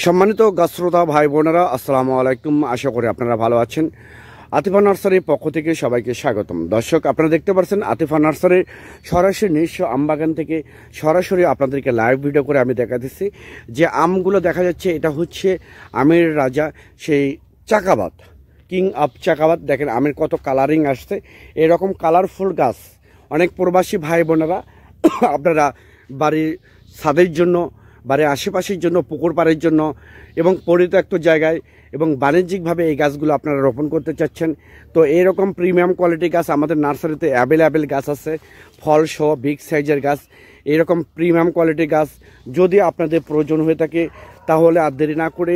সম্মানিত গাছ শ্রোতা ভাই বোনেরা, আসসালামু আলাইকুম। আশা করি আপনারা ভালো আছেন। আতিফা নার্সারির পক্ষ থেকে সবাইকে স্বাগতম। দর্শক, আপনারা দেখতে পাচ্ছেন আতিফা নার্সারির সরাসরি নিজস্ব আমবাগান থেকে সরাসরি আপনাদেরকে লাইভ ভিডিও করে আমি দেখাতেছি যে আমগুলো দেখা যাচ্ছে এটা হচ্ছে আমের রাজা, সেই চাকাবাত, কিং অফ চাকাবাত। দেখেন আমের কত কালারিং আসছে। এরকম কালারফুল গাছ অনেক প্রবাসী ভাই বোনেরা আপনারা বাড়ির ছাদের জন্য, বাড়ির আশেপাশের জন্য, পুকুর পাড়ের জন্য এবং পরিত্যক্ত জায়গায় এবং বাণিজ্যিকভাবে এই গাছগুলো আপনারা রোপণ করতে চাচ্ছেন। তো এইরকম প্রিমিয়াম কোয়ালিটি গাছ আমাদের নার্সারিতে অ্যাভেলেবেল গাছ আছে, ফল সহ বিগ সাইজের গাছ। এরকম প্রিমিয়াম কোয়ালিটি গাছ যদি আপনাদের প্রয়োজন হয়ে থাকে তাহলে আর দেরি না করে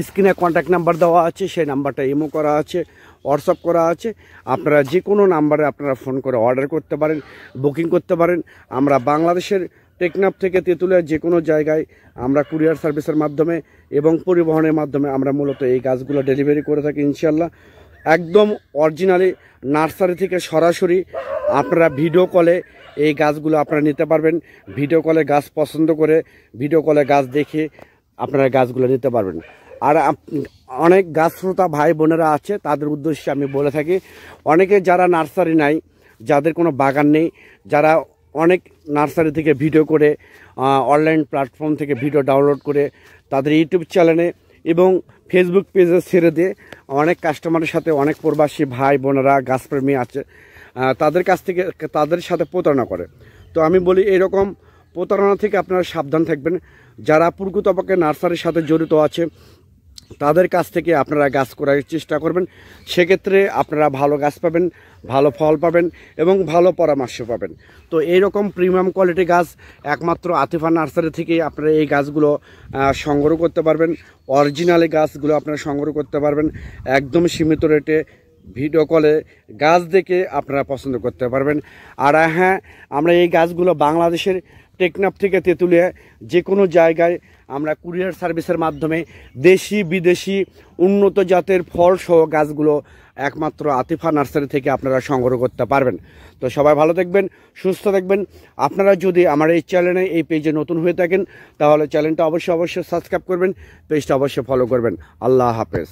স্ক্রিনে কন্ট্যাক্ট নাম্বার দেওয়া আছে, সেই নাম্বারটা ইমো করা আছে, হোয়াটসঅ্যাপ করা আছে। আপনারা যে কোনো নাম্বারে আপনারা ফোন করে অর্ডার করতে পারেন, বুকিং করতে পারেন। আমরা বাংলাদেশের টেকনাফ থেকে তেঁতুলিয়ার যে কোনো জায়গায় আমরা কুরিয়ার সার্ভিসের মাধ্যমে এবং পরিবহনের মাধ্যমে আমরা মূলত এই গাছগুলো ডেলিভারি করে থাকি ইনশাল্লাহ। একদম অরিজিনালি নার্সারি থেকে সরাসরি আপনারা ভিডিও কলে এই গাছগুলো আপনারা নিতে পারবেন। ভিডিও কলে গাছ পছন্দ করে ভিডিও কলে গাছ দেখে আপনারা গাছগুলো নিতে পারবেন। আর অনেক গাছ শ্রোতা ভাই বোনেরা আছে, তাদের উদ্দেশ্যে আমি বলে থাকি, অনেকে যারা নার্সারি নাই, যাদের কোনো বাগান নেই, যারা অনেক নার্সারি থেকে ভিডিও করে অনলাইন প্ল্যাটফর্ম থেকে ভিডিও ডাউনলোড করে তাদের ইউটিউব চ্যানেলে এবং ফেসবুক পেজে ছেড়ে দিয়ে অনেক কাস্টমারের সাথে, অনেক প্রবাসী ভাই বোনেরা গাছপ্রেমী আছে, তাদের কাছ থেকে তাদের সাথে প্রতারণা করে। তো আমি বলি এরকম প্রতারণা থেকে আপনারা সাবধান থাকবেন। যারা প্রকৃতপক্ষে নার্সারির সাথে জড়িত আছে তাদের কাছ থেকে আপনারা গাছ করার চেষ্টা করবেন। সেক্ষেত্রে আপনারা ভালো গাছ পাবেন, ভালো ফল পাবেন এবং ভালো পরামর্শ পাবেন। তো এইরকম প্রিমিয়াম কোয়ালিটি গাছ একমাত্র আতিফা নার্সারি থেকেই আপনারা এই গাছগুলো সংগ্রহ করতে পারবেন। অরিজিনালি গাছগুলো আপনারা সংগ্রহ করতে পারবেন একদম সীমিত রেটে। ভিডিও কলে গাছ দেখে আপনারা পছন্দ করতে পারবেন। আর হ্যাঁ, আমরা এই গাছগুলো বাংলাদেশের টেকনাফ থেকে তেঁতুলিয়া যে কোনো জায়গায় আমরা কুরিয়ার সার্ভিসের মাধ্যমে দেশি বিদেশি উন্নত জাতের ফল সহ গাছগুলো একমাত্র আতিফা নার্সারি থেকে আপনারা সংগ্রহ করতে পারবেন। তো সবাই ভালো থাকবেন, সুস্থ থাকবেন। আপনারা যদি আমার এই চ্যানেলে, এই পেজে নতুন হয়ে থাকেন তাহলে চ্যানেলটা অবশ্যই সাবস্ক্রাইব করবেন, পেজটা অবশ্যই ফলো করবেন। আল্লাহ হাফেজ।